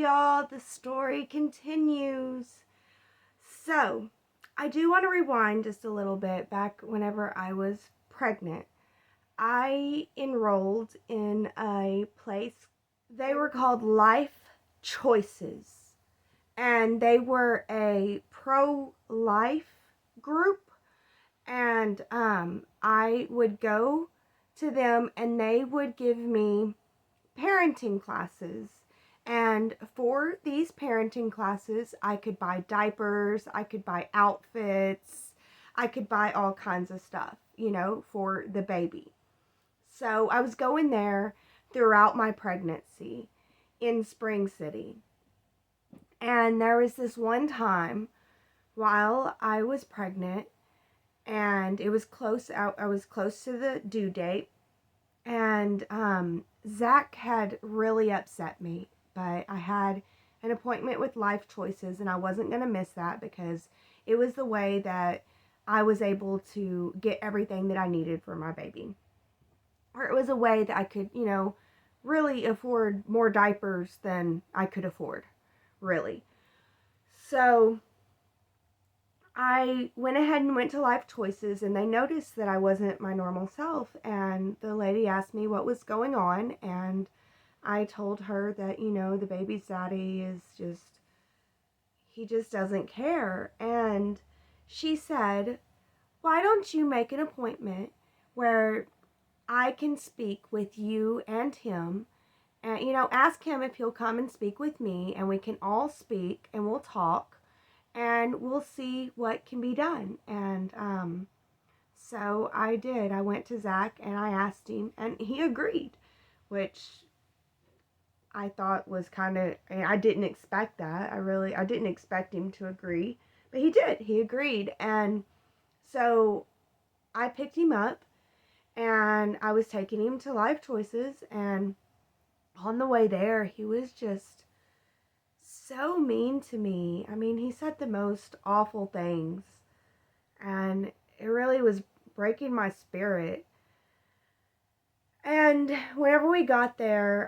y'all. The story continues. So, I do want to rewind just a little bit back whenever I was pregnant. I enrolled in a place, they were called Life Choices, and they were a pro life group. And I would go to them, and they would give me parenting classes. And for these parenting classes, I could buy diapers, I could buy outfits, I could buy all kinds of stuff, for the baby. So I was going there throughout my pregnancy in Spring City. And there was this one time while I was pregnant, and it was close out, I was close to the due date, and Zach had really upset me, but I had an appointment with Life Choices, and I wasn't going to miss that because it was the way that I was able to get everything that I needed for my baby. Or it was a way that I could, really afford more diapers than I could afford, really. So I went ahead and went to Life Choices, and they noticed that I wasn't my normal self, and the lady asked me what was going on, and I told her that, the baby's daddy is just, he just doesn't care. And she said, why don't you make an appointment where I can speak with you and him, and, ask him if he'll come and speak with me, and we can all speak, and we'll talk, and we'll see what can be done. And so I did. I went to Zach and I asked him, and he agreed, which I thought was kind of, I didn't expect that. I didn't expect him to agree, but he did. He agreed. And so I picked him up, and I was taking him to Life Choices, and on the way there, he was just so mean to me. I mean, he said the most awful things, and it really was breaking my spirit. And whenever we got there,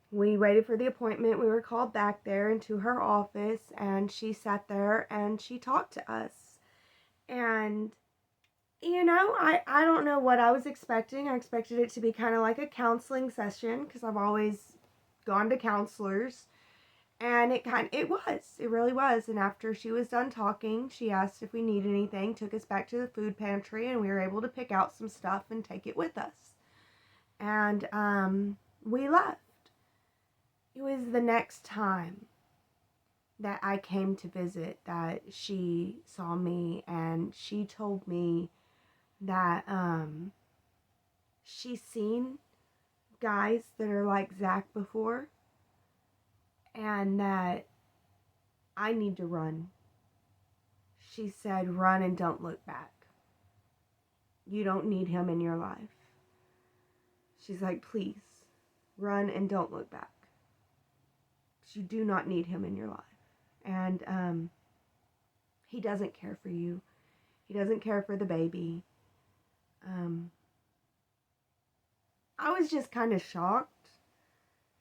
we waited for the appointment. We were called back there into her office, and she sat there and she talked to us. And, I don't know what I was expecting. I expected it to be kind of like a counseling session because I've always gone to counselors. And it really was. And after she was done talking, she asked if we needed anything, took us back to the food pantry, and we were able to pick out some stuff and take it with us. And we left. It was the next time that I came to visit that she saw me, and she told me that she's seen guys that are like Zach before, and that I need to run. She said, run and don't look back. You don't need him in your life. She's like, please, run and don't look back. You do not need him in your life. And he doesn't care for you. He doesn't care for the baby. I was just kind of shocked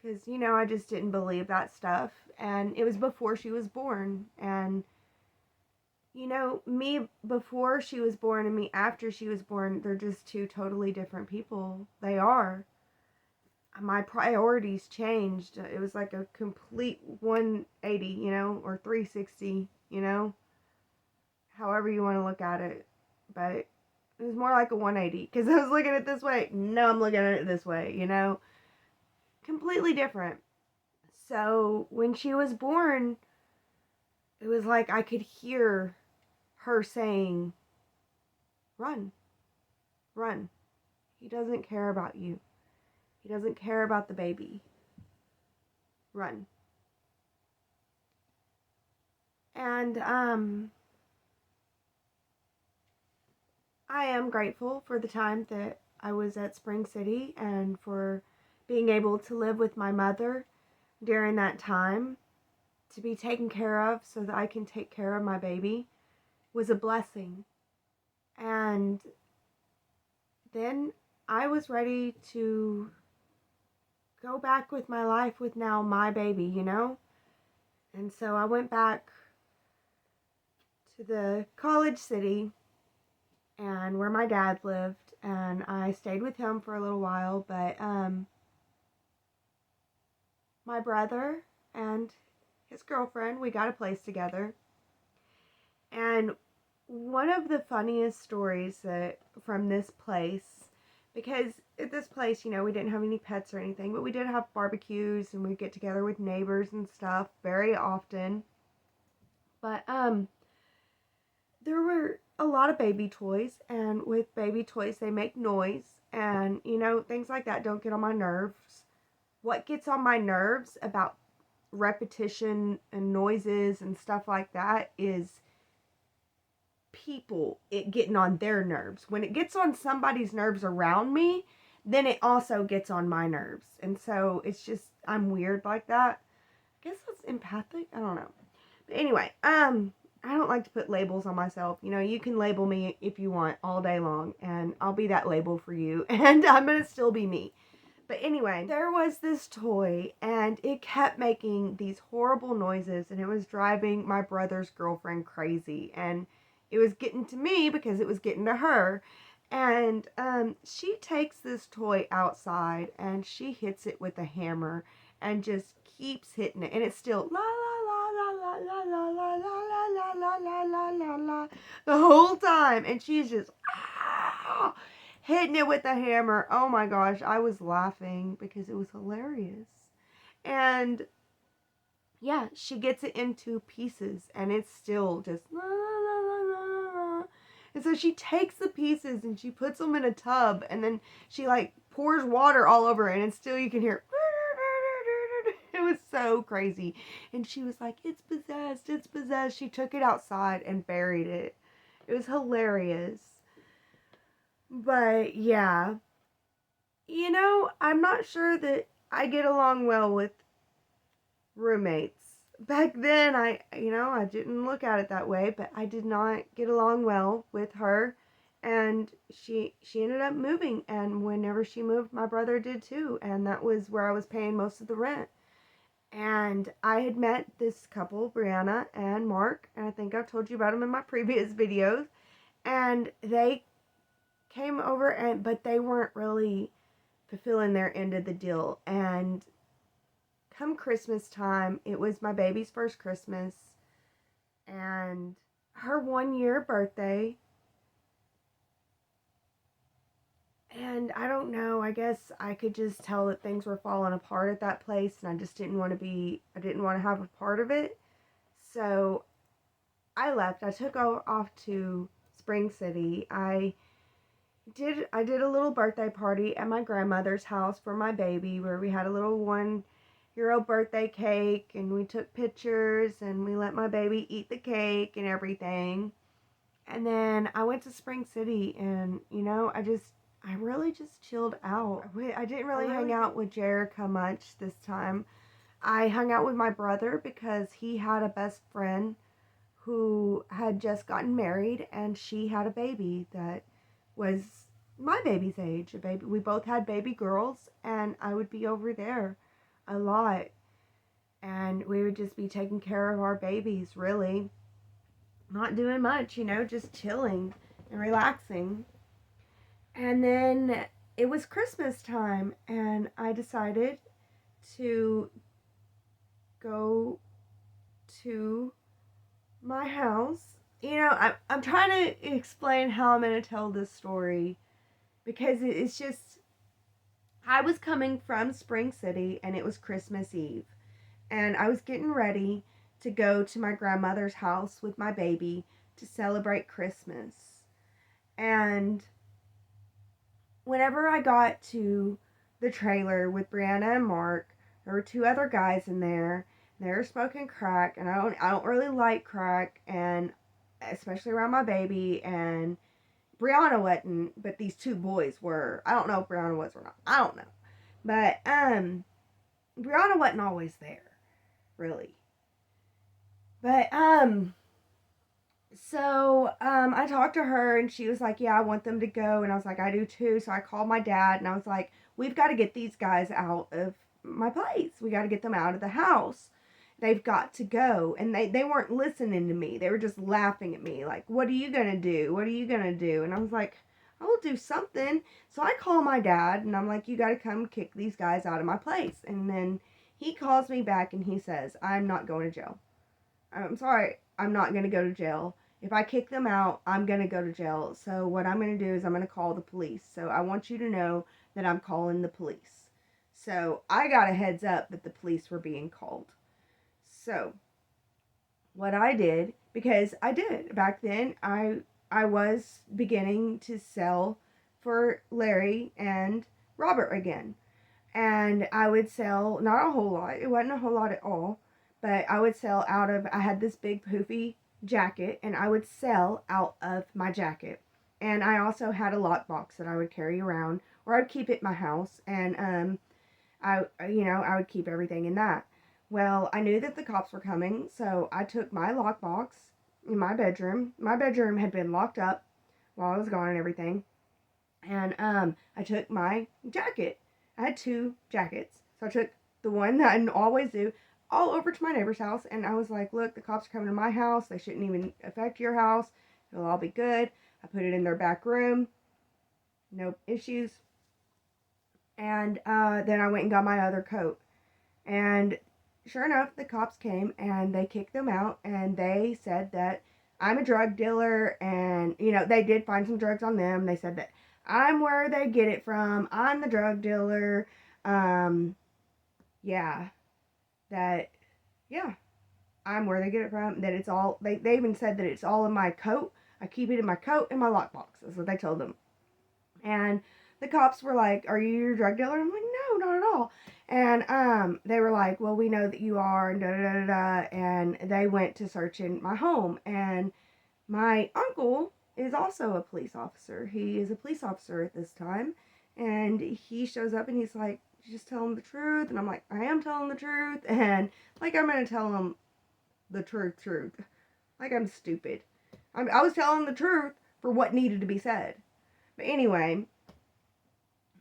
because, I just didn't believe that stuff. And it was before she was born. And, me before she was born and me after she was born, they're just two totally different people. They are. My priorities changed. It was like a complete 180, or 360, however you want to look at it. But it was more like a 180 because I was looking at it this way. No, I'm looking at it this way, completely different. So when she was born, it was like I could hear her saying, run, run. He doesn't care about you. He doesn't care about the baby. Run. And I am grateful for the time that I was at Spring City and for being able to live with my mother during that time. To be taken care of so that I can take care of my baby was a blessing. And then I was ready to go back with my life with now my baby, And so I went back to the college city and where my dad lived, and I stayed with him for a little while, but my brother and his girlfriend, we got a place together. And one of the funniest stories that from this place, because at this place, we didn't have any pets or anything, but we did have barbecues and we'd get together with neighbors and stuff very often. But there were a lot of baby toys, and with baby toys they make noise, and things like that don't get on my nerves. What gets on my nerves about repetition and noises and stuff like that is people it getting on their nerves. When it gets on somebody's nerves around me, then it also gets on my nerves. And so it's just, I'm weird like that. I guess that's empathic. I don't know. But anyway, I don't like to put labels on myself. You can label me if you want all day long, and I'll be that label for you, and I'm gonna still be me. But anyway, there was this toy, and it kept making these horrible noises, and it was driving my brother's girlfriend crazy, and it was getting to me because it was getting to her. And she takes this toy outside, and she hits it with a hammer, and just keeps hitting it, and it's still la la la la la la la la la la la la la la the whole time, and she's just hitting it with a hammer. Oh my gosh, I was laughing because it was hilarious. And yeah, she gets it into pieces, and it's still just la la la la la. And so she takes the pieces and she puts them in a tub, and then she like pours water all over it, and still you can hear. It was so crazy. And she was like, it's possessed, it's possessed. She took it outside and buried it. It was hilarious. But yeah, I'm not sure that I get along well with roommates. Back then, I didn't look at it that way, but I did not get along well with her. And she ended up moving, and whenever she moved, my brother did too, and that was where I was paying most of the rent. And I had met this couple, Brianna and Mark, and I think I've told you about them in my previous videos. And they came over, but they weren't really fulfilling their end of the deal. And come Christmas time, it was my baby's first Christmas, and her 1 year birthday. And I don't know, I guess I could just tell that things were falling apart at that place, and I just didn't want to have a part of it. So I left. I took off to Spring City. I did a little birthday party at my grandmother's house for my baby, where we had a little 1 year old birthday cake, and we took pictures, and we let my baby eat the cake and everything. And then I went to Spring City, and I really just chilled out. I didn't really hang out with Jerica much this time. I hung out with my brother because he had a best friend who had just gotten married, and she had a baby that was my baby's age. A baby. We both had baby girls, and I would be over there a lot, and we would just be taking care of our babies, really not doing much, just chilling and relaxing. And then it was Christmas time, and I decided to go to my house. I'm trying to explain how I'm going to tell this story, because it's just, I was coming from Spring City, and it was Christmas Eve, and I was getting ready to go to my grandmother's house with my baby to celebrate Christmas. And whenever I got to the trailer with Brianna and Mark, there were 2 other guys in there. They were smoking crack, and I don't really like crack, and especially around my baby. And Brianna wasn't, but these 2 boys were. I don't know if Brianna was or not. I don't know, but Brianna wasn't always there, really. But so I talked to her, and she was like, yeah, I want them to go. And I was like, I do too. So I called my dad, and I was like, we've got to get these guys out of my plates. We got to get them out of the house. They've got to go. And they weren't listening to me. They were just laughing at me like, what are you going to do? What are you going to do? And I was like, I will do something. So I call my dad and I'm like, you got to come kick these guys out of my place. And then he calls me back and he says, I'm not going to jail. I'm sorry, I'm not going to go to jail. If I kick them out, I'm going to go to jail. So what I'm going to do is I'm going to call the police. So I want you to know that I'm calling the police. So I got a heads up that the police were being called. So what I did, because I did back then, I was beginning to sell for Larry and Robert again. And I would sell not a whole lot. It wasn't a whole lot at all, but I would sell out of, I had this big poofy jacket and I would sell out of my jacket. And I also had a lockbox that I would carry around or I'd keep at my house and I would keep everything in that. Well, I knew that the cops were coming, so I took my lockbox in my bedroom. My bedroom had been locked up while I was gone and everything. And I took my jacket. I had 2 jackets. So I took the one that I always do all over to my neighbor's house. And I was like, look, the cops are coming to my house. They shouldn't even affect your house. It'll all be good. I put it in their back room. No issues. And then I went and got my other coat. And sure enough, the cops came and they kicked them out. And they said that I'm a drug dealer. And, they did find some drugs on them. They said that I'm where they get it from. I'm the drug dealer. Yeah. That, yeah. I'm where they get it from. That it's all, they even said that it's all in my coat. I keep it in my coat and my lockbox. That's what they told them. And the cops were like, are you your drug dealer? I'm like, no, not at all. And they were like, well, we know that you are, and da-da-da-da-da. And they went to search in my home. And my uncle is also a police officer. He is a police officer at this time. And he shows up and he's like, just tell him the truth. And I'm like, I am telling the truth. And like, I'm going to tell him the truth. Like, I'm stupid. I was telling the truth for what needed to be said. But anyway,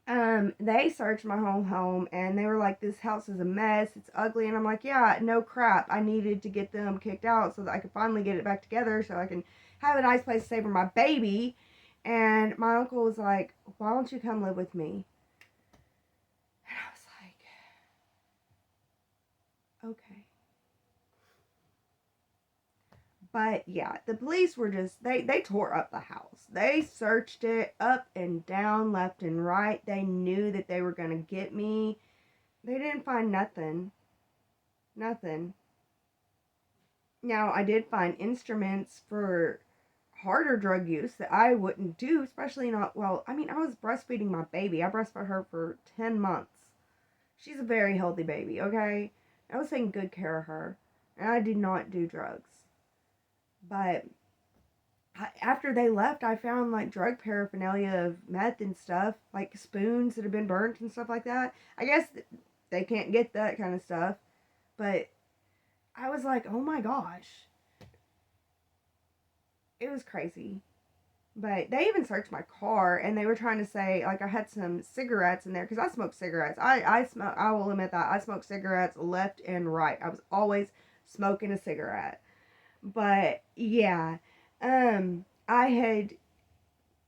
they searched my whole home and they were like, this house is a mess. It's ugly. And I'm like, yeah, no crap. I needed to get them kicked out so that I could finally get it back together so I can have a nice place to stay for my baby. And my uncle was like, why don't you come live with me? And I was like, okay. But yeah, the police were just, they tore up the house. They searched it up and down, left and right. They knew that they were going to get me. They didn't find nothing. Nothing. Now, I did find instruments for harder drug use that I wouldn't do, especially not, well, I mean, I was breastfeeding my baby. I breastfed her for 10 months. She's a very healthy baby, okay? I was taking good care of her. And I did not do drugs. But after they left, I found like drug paraphernalia of meth and stuff, like spoons that have been burnt and stuff like that. I guess they can't get that kind of stuff. But I was like, oh my gosh. It was crazy. But they even searched my car and they were trying to say, like, I had some cigarettes in there because I smoke cigarettes. I will admit that. I smoke cigarettes left and right. I was always smoking a cigarette. But yeah, I had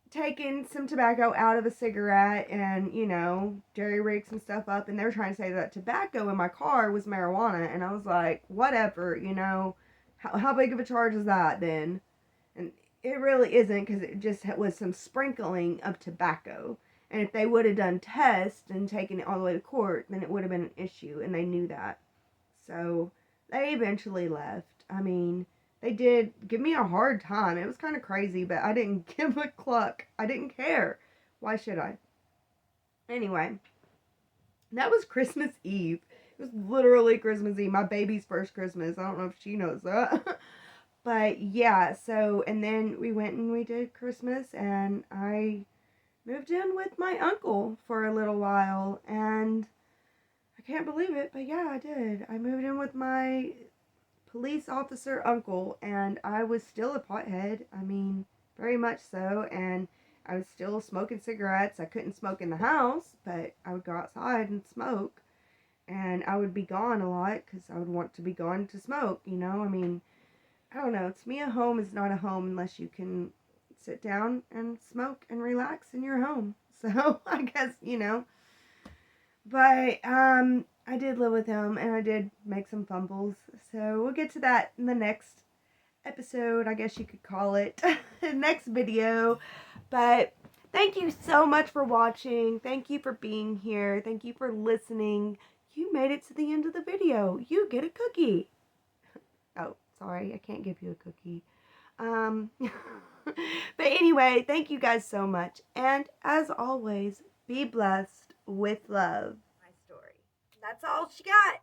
taken some tobacco out of a cigarette and, jerry rigged some stuff up, and they were trying to say that tobacco in my car was marijuana, and I was like, whatever, how big of a charge is that then? And it really isn't, because it just was some sprinkling of tobacco. And if they would have done tests and taken it all the way to court, then it would have been an issue, and they knew that. So they eventually left. I mean, they did give me a hard time. It was kind of crazy, but I didn't give a cluck. I didn't care. Why should I? Anyway, that was Christmas Eve. It was literally Christmas Eve. My baby's first Christmas. I don't know if she knows that. But yeah, so, and then we went and we did Christmas, and I moved in with my uncle for a little while, and I can't believe it, but yeah, I did. I moved in with my police officer uncle, and I was still a pothead. I mean, very much so, and I was still smoking cigarettes. I couldn't smoke in the house, but I would go outside and smoke. And I would be gone a lot because I would want to be gone to smoke, you know? I mean, I don't know. To me, a home is not a home unless you can sit down and smoke and relax in your home. So I guess, you know. But I did live with him and I did make some fumbles. So we'll get to that in the next episode, I guess you could call it. Next video. But thank you so much for watching. Thank you for being here. Thank you for listening. You made it to the end of the video. You get a cookie. Oh, sorry, I can't give you a cookie. But anyway, thank you guys so much. And as always, be blessed with love. My story. That's all she got.